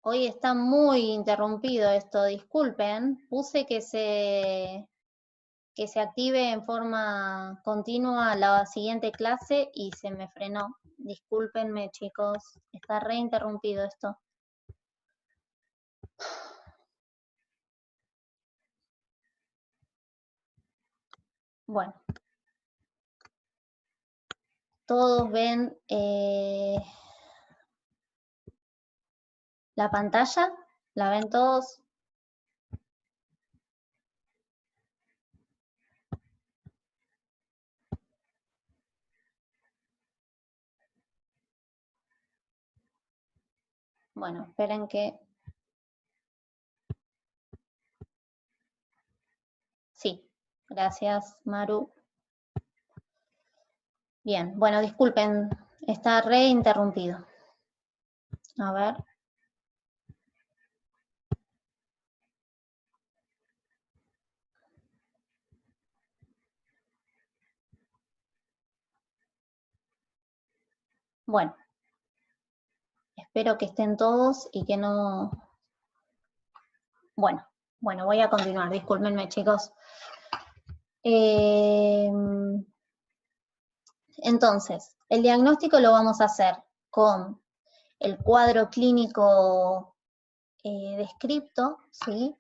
Hoy está muy interrumpido esto, disculpen. Puse que se active en forma continua la siguiente clase y se me frenó. Discúlpenme, chicos, está re interrumpido esto. Bueno, todos ven la pantalla, ¿la ven todos? Bueno, esperen que... Sí, gracias, Maru. Bien, bueno, disculpen, está re interrumpido. A ver. Bueno, espero que estén todos y que no... Bueno, voy a continuar, discúlpenme, chicos. Entonces, el diagnóstico lo vamos a hacer con el cuadro clínico descripto, ¿sí?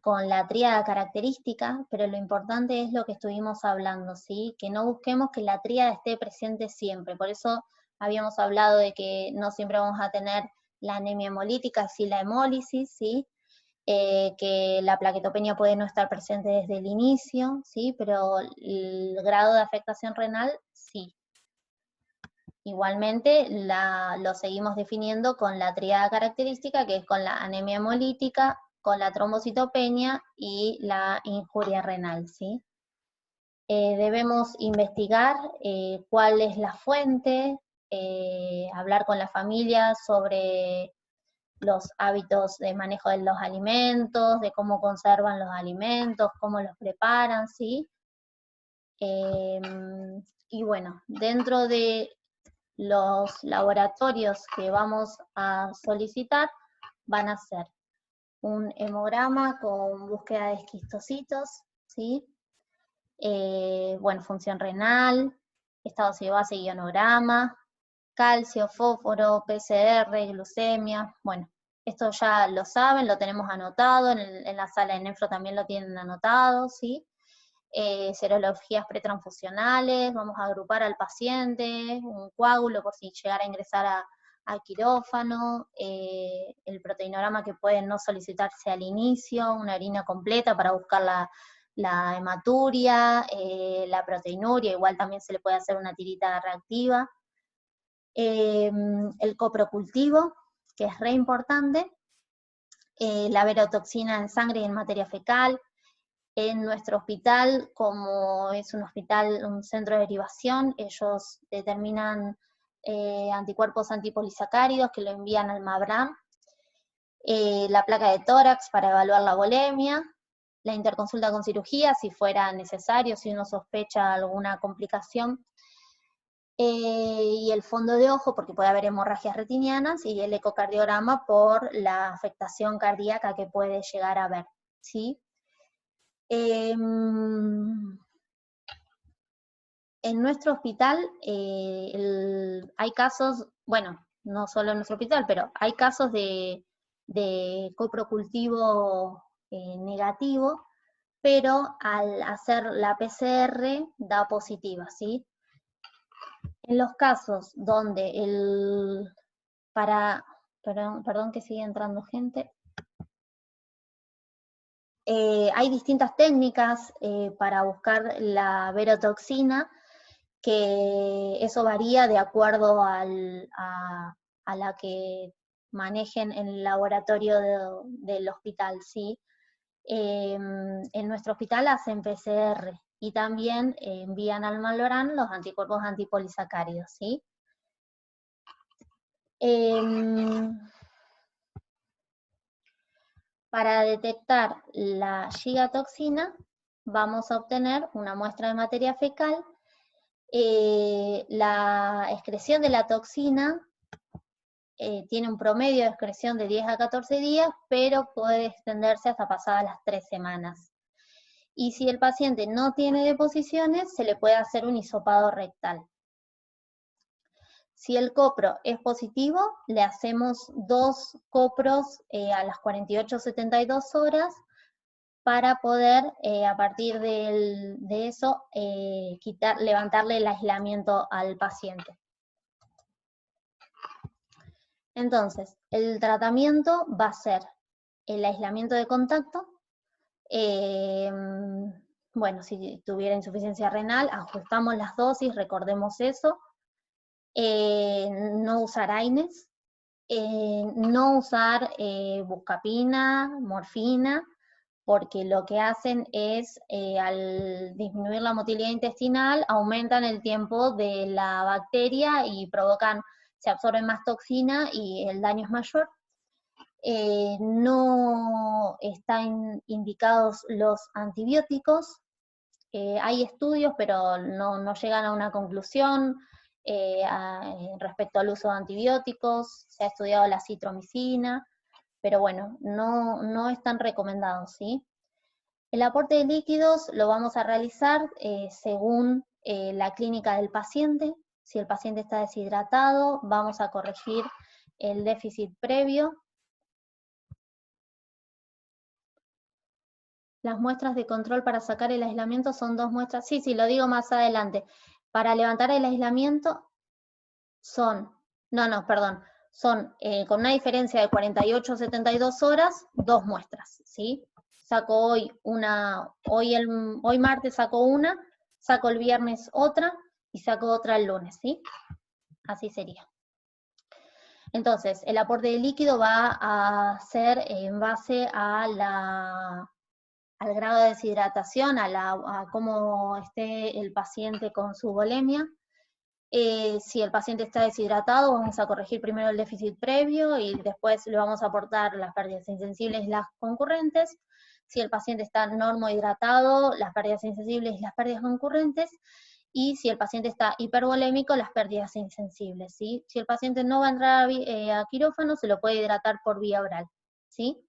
Con la tríada característica, pero lo importante es lo que estuvimos hablando, ¿sí? Que no busquemos que la tríada esté presente siempre. Por eso habíamos hablado de que no siempre vamos a tener la anemia hemolítica, sí la hemólisis, ¿sí? Que la plaquetopenia puede no estar presente desde el inicio, ¿sí? Pero el grado de afectación renal, sí. Igualmente lo seguimos definiendo con la tríada característica, que es con la anemia hemolítica, con la trombocitopenia y la injuria renal, ¿sí? Debemos investigar cuál es la fuente, hablar con la familia sobre los hábitos de manejo de los alimentos, de cómo conservan los alimentos, cómo los preparan, ¿sí? Y bueno, dentro de los laboratorios que vamos a solicitar van a ser un hemograma con búsqueda de esquistocitos, ¿sí? Bueno, función renal, estado base ionograma, calcio, fósforo, PCR, glucemia, bueno, esto ya lo saben, lo tenemos anotado, en la sala de nefro también lo tienen anotado, ¿sí? Serologías pretransfusionales, vamos a agrupar al paciente, un coágulo por si llegara a ingresar al quirófano, el proteinograma que puede no solicitarse al inicio, una harina completa para buscar la hematuria, la proteinuria, igual también se le puede hacer una tirita reactiva. El coprocultivo, que es re importante, la verotoxina en sangre y en materia fecal. En nuestro hospital, como es un hospital, un centro de derivación, ellos determinan anticuerpos antipolisacáridos que lo envían al MABRAM, la placa de tórax para evaluar la volemia, la interconsulta con cirugía si fuera necesario, si uno sospecha alguna complicación, y el fondo de ojo porque puede haber hemorragias retinianas, y el ecocardiograma por la afectación cardíaca que puede llegar a haber, ¿sí? En nuestro hospital hay casos, bueno, no solo en nuestro hospital, pero hay casos de coprocultivo negativo, pero al hacer la PCR da positiva, ¿sí? En los casos donde perdón que sigue entrando gente. Hay distintas técnicas para buscar la verotoxina, que eso varía de acuerdo a la que manejen en el laboratorio del hospital, ¿sí? En nuestro hospital hacen PCR y también envían al Malorán los anticuerpos antipolisacáridos, ¿sí? Para detectar la gigatoxina, vamos a obtener una muestra de materia fecal. La excreción de la toxina tiene un promedio de excreción de 10 a 14 días, pero puede extenderse hasta pasadas las 3 semanas. Y si el paciente no tiene deposiciones, se le puede hacer un hisopado rectal. Si el copro es positivo, le hacemos 2 copros a las 48-72 horas para poder, a partir de eso, levantarle el aislamiento al paciente. Entonces, el tratamiento va a ser el aislamiento de contacto. Bueno, si tuviera insuficiencia renal, ajustamos las dosis, recordemos eso. No usar AINES, no usar buscapina, morfina, porque lo que hacen es, al disminuir la motilidad intestinal, aumentan el tiempo de la bacteria y se absorbe más toxina y el daño es mayor. No están indicados los antibióticos. Hay estudios, pero no llegan a una conclusión respecto al uso de antibióticos. Se ha estudiado la citromicina, pero bueno, no están recomendados, ¿sí? El aporte de líquidos lo vamos a realizar según la clínica del paciente. Si el paciente está deshidratado, vamos a corregir el déficit previo. Las muestras de control para sacar el aislamiento son 2 muestras. Sí, lo digo más adelante. Para levantar el aislamiento son con una diferencia de 48 a 72 horas, 2 muestras, ¿sí? Saco hoy martes saco una, saco el viernes otra, y saco otra el lunes, ¿sí? Así sería. Entonces, el aporte de líquido va a ser en base al grado de deshidratación, a cómo esté el paciente con su volemia. Si el paciente está deshidratado, vamos a corregir primero el déficit previo y después le vamos a aportar las pérdidas insensibles y las concurrentes. Si el paciente está normohidratado, las pérdidas insensibles y las pérdidas concurrentes. Y si el paciente está hipervolémico, las pérdidas insensibles, ¿sí? Si el paciente no va a entrar a quirófano, se lo puede hidratar por vía oral, ¿sí?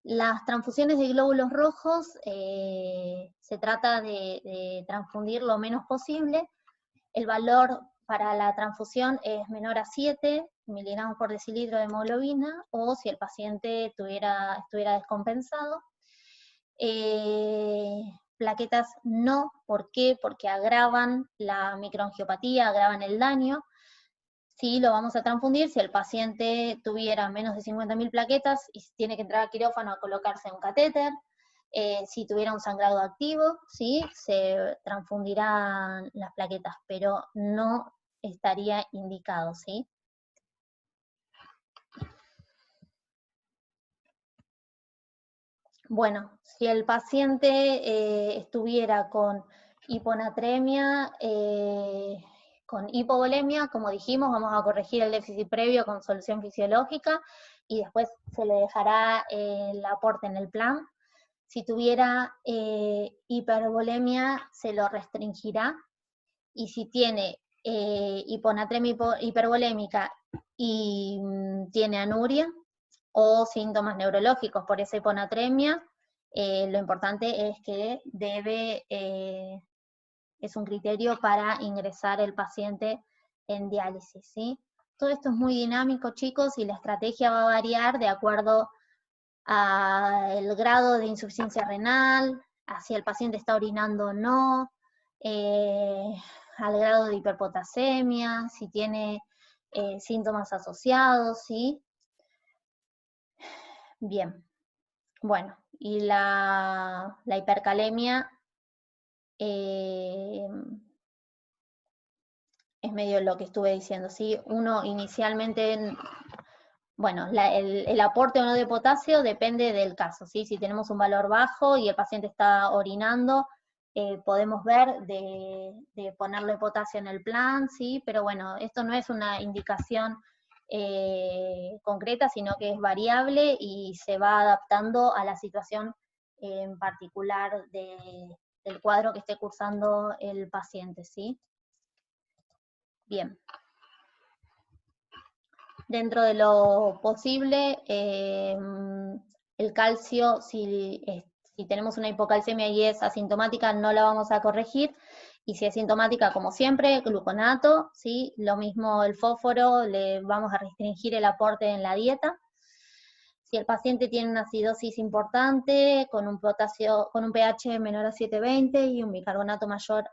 Las transfusiones de glóbulos rojos, se trata de transfundir lo menos posible. El valor para la transfusión es menor a 7 miligramos por decilitro de hemoglobina, o si el paciente estuviera descompensado. Plaquetas no, ¿por qué? Porque agravan la microangiopatía, agravan el daño. Sí, lo vamos a transfundir si el paciente tuviera menos de 50.000 plaquetas y tiene que entrar a quirófano a colocarse un catéter. Si tuviera un sangrado activo, ¿sí? Se transfundirán las plaquetas, pero no estaría indicado, ¿sí? Bueno, si el paciente estuviera con hiponatremia, con hipovolemia, como dijimos, vamos a corregir el déficit previo con solución fisiológica y después se le dejará el aporte en el plan. Si tuviera hipervolemia, se lo restringirá, y si tiene hiponatremia hipervolémica y tiene anuria o síntomas neurológicos por esa hiponatremia, lo importante es que es un criterio para ingresar el paciente en diálisis, ¿sí? Todo esto es muy dinámico, chicos, y la estrategia va a variar de acuerdo al grado de insuficiencia renal, a si el paciente está orinando o no, al grado de hiperpotasemia, si tiene síntomas asociados, ¿sí? Bien, bueno, y la hipercalemia es medio lo que estuve diciendo, ¿sí? Uno inicialmente, bueno, el aporte o no de potasio depende del caso, ¿sí? Si tenemos un valor bajo y el paciente está orinando, podemos ver de ponerle potasio en el plan, ¿sí? Pero bueno, esto no es una indicación concreta, sino que es variable y se va adaptando a la situación en particular del cuadro que esté cursando el paciente, ¿sí? Bien. dentro de lo posible, el calcio, si tenemos una hipocalcemia y es asintomática, no la vamos a corregir. Y si es sintomática, como siempre, gluconato, ¿sí? Lo mismo el fósforo, le vamos a restringir el aporte en la dieta. Si el paciente tiene una acidosis importante, con un potasio, con un pH menor a 7,20 y un bicarbonato mayor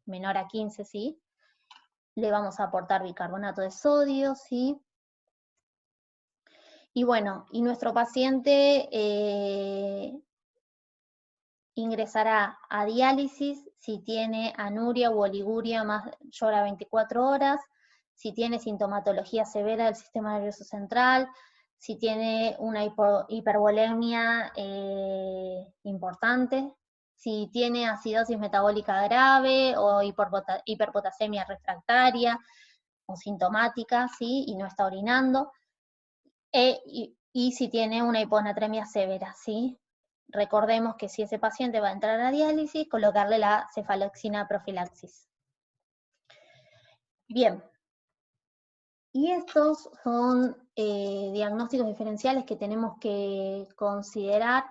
menor a 15, ¿sí? Le vamos a aportar bicarbonato de sodio, ¿sí? Y bueno, y nuestro paciente ingresará a diálisis si tiene anuria u oliguria mayor a 24 horas, si tiene sintomatología severa del sistema nervioso central, si tiene una hipervolemia importante, si tiene acidosis metabólica grave o hiperpotasemia refractaria o sintomática, ¿sí? Y no está orinando, y si tiene una hiponatremia severa, ¿sí? Recordemos que si ese paciente va a entrar a diálisis, colocarle la cefaloxina profilaxis. Bien, y estos son diagnósticos diferenciales que tenemos que considerar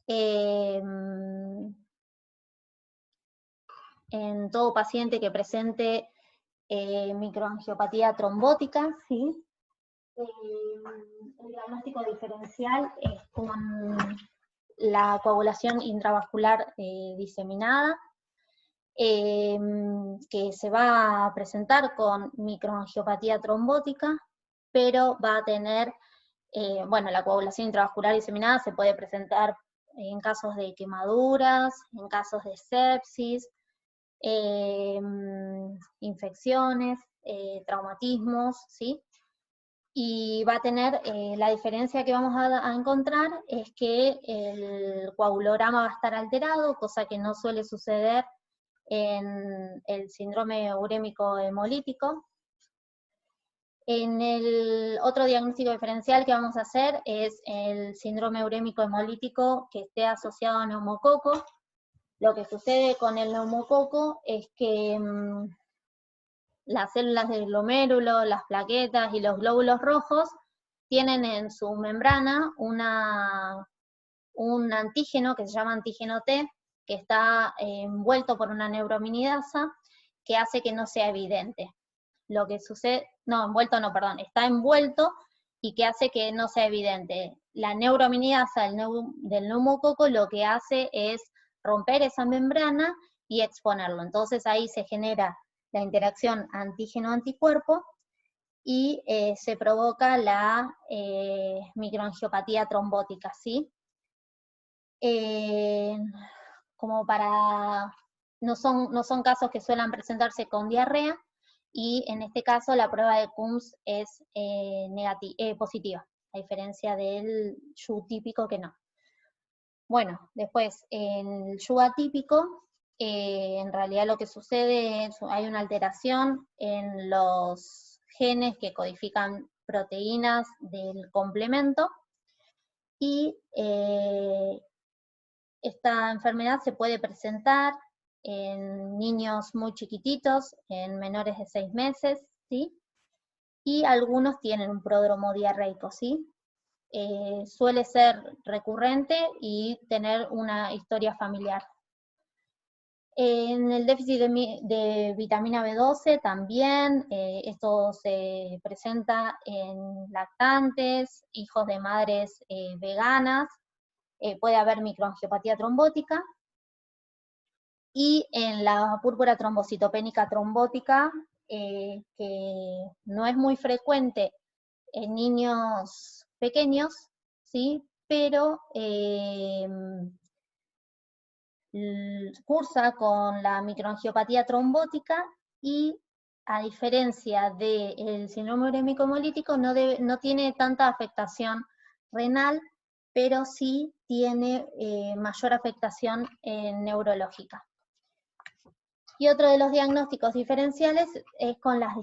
en todo paciente que presente microangiopatía trombótica, ¿sí? El diagnóstico diferencial es con la coagulación intravascular diseminada, que se va a presentar con microangiopatía trombótica, pero va a tener, bueno, la coagulación intravascular diseminada se puede presentar en casos de quemaduras, en casos de sepsis, infecciones, traumatismos, ¿sí? Y va a tener, la diferencia que vamos a encontrar es que el coagulograma va a estar alterado, cosa que no suele suceder en el síndrome urémico hemolítico. En el otro diagnóstico diferencial que vamos a hacer es el síndrome urémico hemolítico que esté asociado a neumococo. Lo que sucede con el neumococo es que las células del glomérulo, las plaquetas y los glóbulos rojos tienen en su membrana un antígeno que se llama antígeno T, que está envuelto por una neurominidasa, que hace que no sea evidente. Lo que sucede, no, envuelto no, perdón, está envuelto y que hace que no sea evidente. La neurominidasa del neumococo lo que hace es romper esa membrana y exponerlo. Entonces ahí se genera la interacción antígeno-anticuerpo y se provoca la microangiopatía trombótica, ¿sí? Como para, no son casos que suelen presentarse con diarrea, y en este caso la prueba de Coombs es positiva, a diferencia del SHU típico que no. Bueno, después en el SHU atípico, en realidad lo que sucede es hay una alteración en los genes que codifican proteínas del complemento, y esta enfermedad se puede presentar en niños muy chiquititos, en menores de 6 meses, ¿sí? Y algunos tienen un pródromo diarreico, ¿sí? Suele ser recurrente y tener una historia familiar. En el déficit de vitamina B12 también, esto se presenta en lactantes, hijos de madres veganas, puede haber microangiopatía trombótica, y en la púrpura trombocitopénica trombótica, que no es muy frecuente en niños pequeños, ¿sí? Pero cursa con la microangiopatía trombótica, y a diferencia del síndrome urémico hemolítico no tiene tanta afectación renal, pero sí tiene mayor afectación neurológica. Y otro de los diagnósticos diferenciales es con las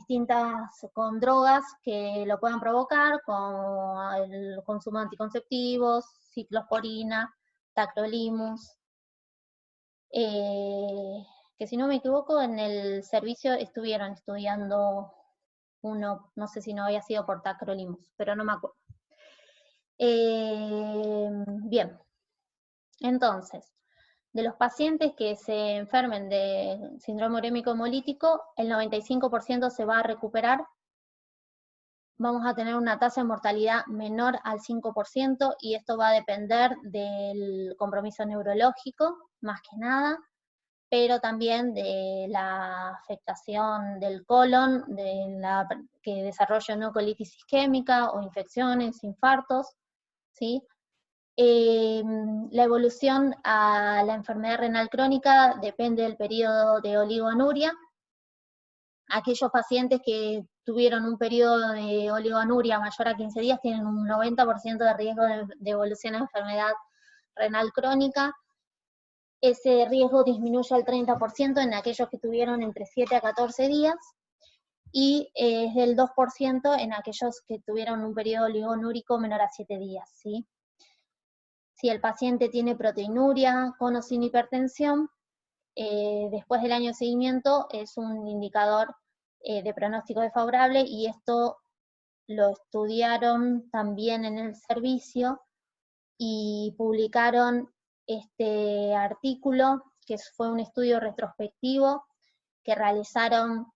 con drogas que lo puedan provocar, con el consumo de anticonceptivos, ciclosporina, tacrolimus, que si no me equivoco en el servicio estuvieron estudiando uno, no sé si no había sido por tacrolimus, pero no me acuerdo. Bien, entonces, de los pacientes que se enfermen de síndrome urémico hemolítico, el 95% se va a recuperar. Vamos a tener una tasa de mortalidad menor al 5%, y esto va a depender del compromiso neurológico, más que nada, pero también de la afectación del colon, que desarrolle una colitis isquémica o infecciones, infartos, ¿sí? La evolución a la enfermedad renal crónica depende del periodo de oligoanuria. Aquellos pacientes que tuvieron un periodo de oligoanuria mayor a 15 días tienen un 90% de riesgo de evolución a enfermedad renal crónica. Ese riesgo disminuye al 30% en aquellos que tuvieron entre 7 a 14 días, y es del 2% en aquellos que tuvieron un periodo oligonúrico menor a 7 días, ¿sí? Si el paciente tiene proteinuria con o sin hipertensión, después del año de seguimiento es un indicador de pronóstico desfavorable, y esto lo estudiaron también en el servicio y publicaron este artículo, que fue un estudio retrospectivo que realizaron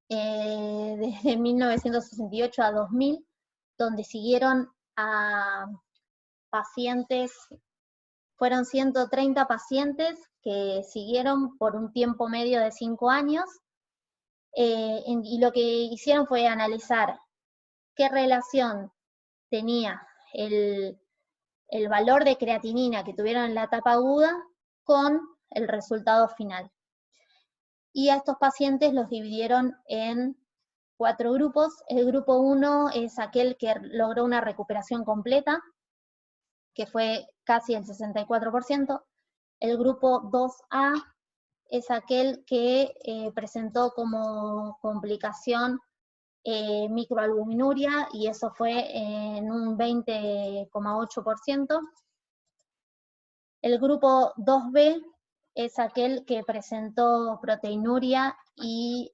desde 1968 a 2000, donde siguieron a pacientes, fueron 130 pacientes que siguieron por un tiempo medio de 5 años, y lo que hicieron fue analizar qué relación tenía el valor de creatinina que tuvieron en la etapa aguda con el resultado final. Y a estos pacientes los dividieron en 4 grupos. El grupo 1 es aquel que logró una recuperación completa, que fue casi el 64%. El grupo 2A es aquel que presentó como complicación microalbuminuria, y eso fue en un 20,8%. El grupo 2B es aquel que presentó proteinuria y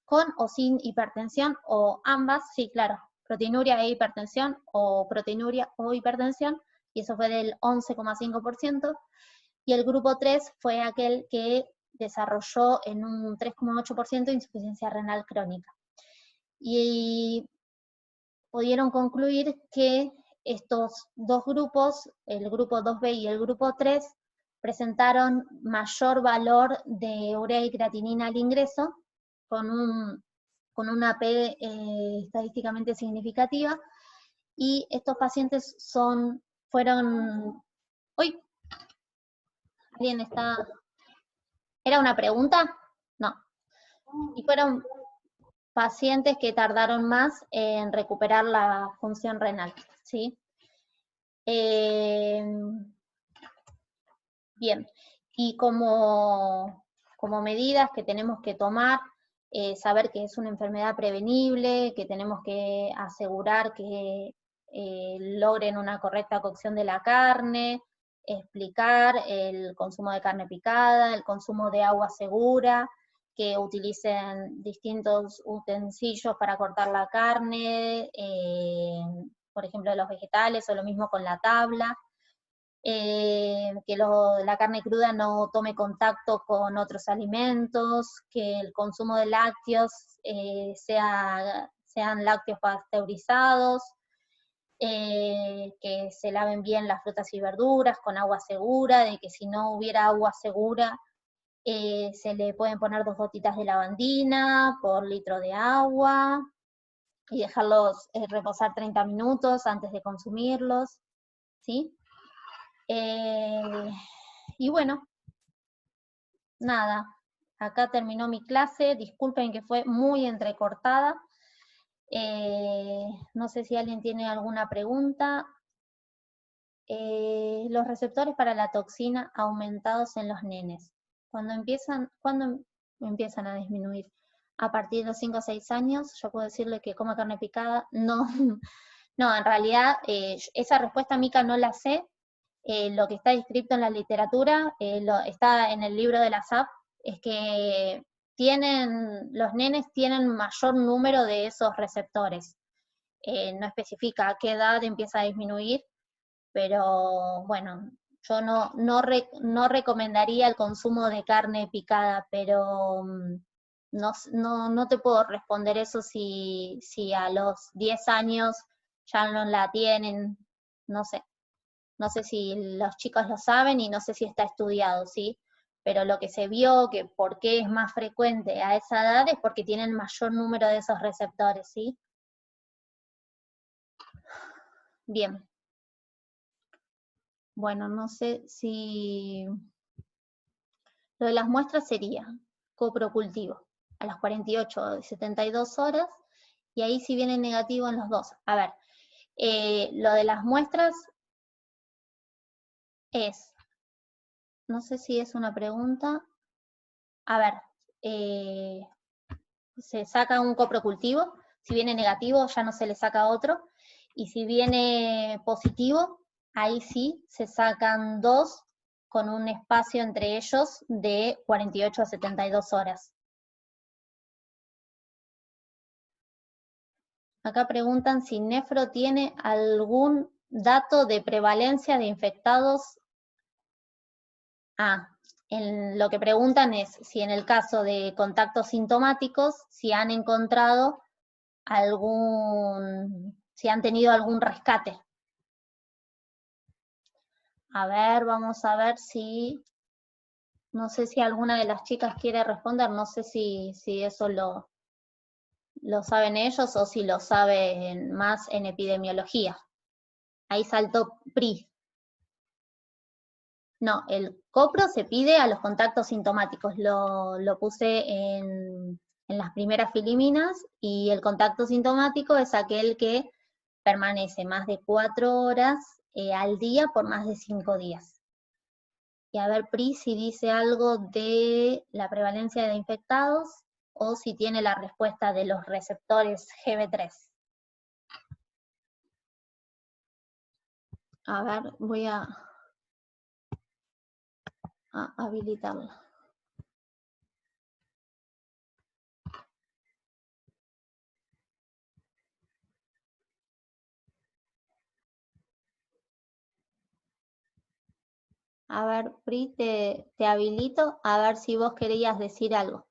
con o sin hipertensión, o ambas, sí, claro, proteinuria e hipertensión, o proteinuria o hipertensión, y eso fue del 11,5%. Y el grupo 3 fue aquel que desarrolló en un 3,8% insuficiencia renal crónica. Y pudieron concluir que estos dos grupos, el grupo 2B y el grupo 3, presentaron mayor valor de urea y creatinina al ingreso, con una P estadísticamente significativa, y estos pacientes fueron... ¡Uy! ¿Alguien está...? ¿Era una pregunta? No. Y fueron pacientes que tardaron más en recuperar la función renal, ¿sí? Bien, y como medidas que tenemos que tomar, saber que es una enfermedad prevenible, que tenemos que asegurar que logren una correcta cocción de la carne, explicar el consumo de carne picada, el consumo de agua segura, que utilicen distintos utensilios para cortar la carne, por ejemplo los vegetales, o lo mismo con la tabla. Que la carne cruda no tome contacto con otros alimentos, que el consumo de lácteos sean lácteos pasteurizados, que se laven bien las frutas y verduras con agua segura, de que si no hubiera agua segura, se le pueden poner 2 gotitas de lavandina por litro de agua, y dejarlos reposar 30 minutos antes de consumirlos, ¿sí? Y bueno, nada, acá terminó mi clase. Disculpen que fue muy entrecortada. No sé si alguien tiene alguna pregunta. Los receptores para la toxina aumentados en los nenes, ¿cuándo empiezan a disminuir? A partir de los 5 o 6 años. Yo puedo decirle que coma carne picada. No, no, en realidad esa respuesta, Mica, no la sé. Lo que está descrito en la literatura, está en el libro de la SAP, es que los nenes tienen mayor número de esos receptores. No especifica a qué edad empieza a disminuir, pero bueno, yo no recomendaría el consumo de carne picada, pero no te puedo responder eso si a los 10 años ya no la tienen, no sé. No sé si los chicos lo saben y no sé si está estudiado, ¿sí? Pero lo que se vio, que por qué es más frecuente a esa edad, es porque tienen mayor número de esos receptores, ¿sí? Bien. Bueno, no sé si... Lo de las muestras sería coprocultivo a las 48 y 72 horas, y ahí si viene negativo en los dos. A ver, lo de las muestras es, no sé si es una pregunta. A ver, se saca un coprocultivo, si viene negativo ya no se le saca otro, y si viene positivo, ahí sí se sacan dos con un espacio entre ellos de 48 a 72 horas. Acá preguntan si Nefro tiene algún dato de prevalencia de infectados. Lo que preguntan es si en el caso de contactos sintomáticos, si han encontrado si han tenido algún rescate. A ver, vamos a ver si, no sé si alguna de las chicas quiere responder, no sé si eso lo saben ellos o si lo saben más en epidemiología. Ahí saltó PRI. No, el COPRO se pide a los contactos sintomáticos, lo puse en las primeras filiminas, y el contacto sintomático es aquel que permanece más de 4 horas al día por más de 5 días. Y a ver, PRI, si dice algo de la prevalencia de infectados o si tiene la respuesta de los receptores GB3. A ver, voy a habilitarlo. A ver, Pri, te habilito, a ver si vos querías decir algo.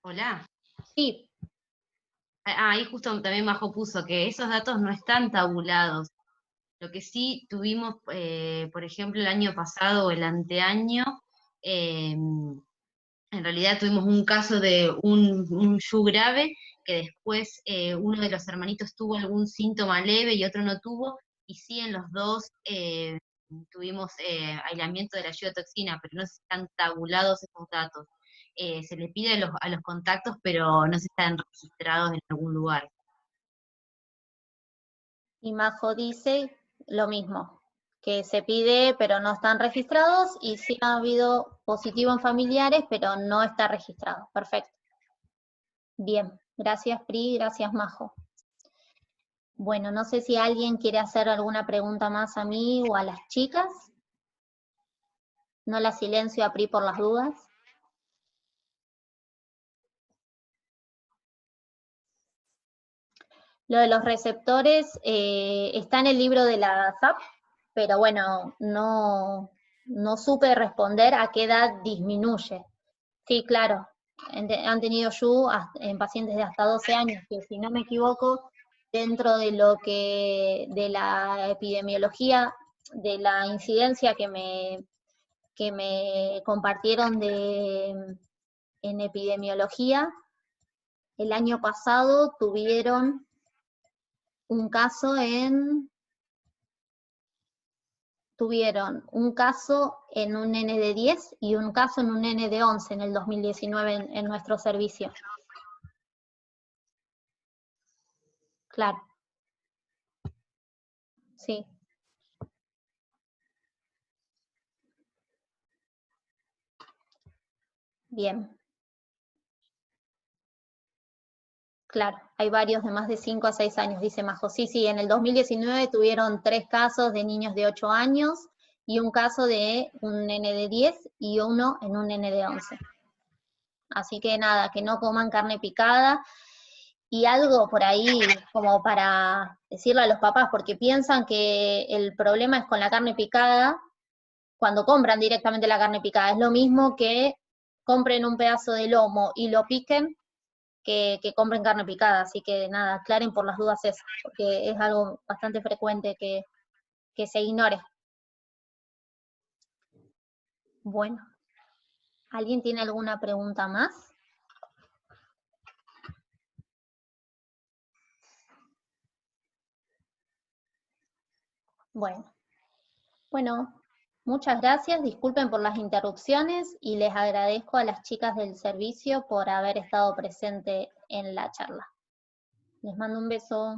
Hola. Sí. Ahí justo también Majo puso que esos datos no están tabulados. Lo que sí tuvimos, por ejemplo, el año pasado o el anteaño, en realidad tuvimos un caso de un yu grave, que después uno de los hermanitos tuvo algún síntoma leve y otro no tuvo, y sí en los dos tuvimos aislamiento de la yudotoxina, pero no están tabulados esos datos. Se le pide a los contactos, pero no se están registrados en algún lugar. Y Majo dice lo mismo, que se pide pero no están registrados, y sí ha habido positivo en familiares pero no está registrado. Perfecto. Bien, gracias Pri, gracias Majo. Bueno, no sé si alguien quiere hacer alguna pregunta más a mí o a las chicas. No la silencio a Pri por las dudas. Lo de los receptores está en el libro de la SAP, pero bueno, no supe responder a qué edad disminuye. Sí, claro, han tenido YU en pacientes de hasta 12 años, que si no me equivoco, dentro de de la epidemiología, de la incidencia que me compartieron en epidemiología, el año pasado tuvieron un caso en un nene de 10 y un caso en un nene de 11 en el 2019 en nuestro servicio. Claro. Sí. Bien. Claro, hay varios de más de 5 a 6 años, dice Majo. Sí, sí, en el 2019 tuvieron 3 casos de niños de 8 años y un caso de un nene de 10 y uno en un nene de 11. Así que nada, que no coman carne picada. Y algo por ahí como para decirle a los papás, porque piensan que el problema es con la carne picada cuando compran directamente la carne picada. Es lo mismo que compren un pedazo de lomo y lo piquen que compren carne picada. Así que nada, aclaren por las dudas eso, porque es algo bastante frecuente que se ignore. Bueno, ¿alguien tiene alguna pregunta más? Bueno, muchas gracias, disculpen por las interrupciones y les agradezco a las chicas del servicio por haber estado presente en la charla. Les mando un beso.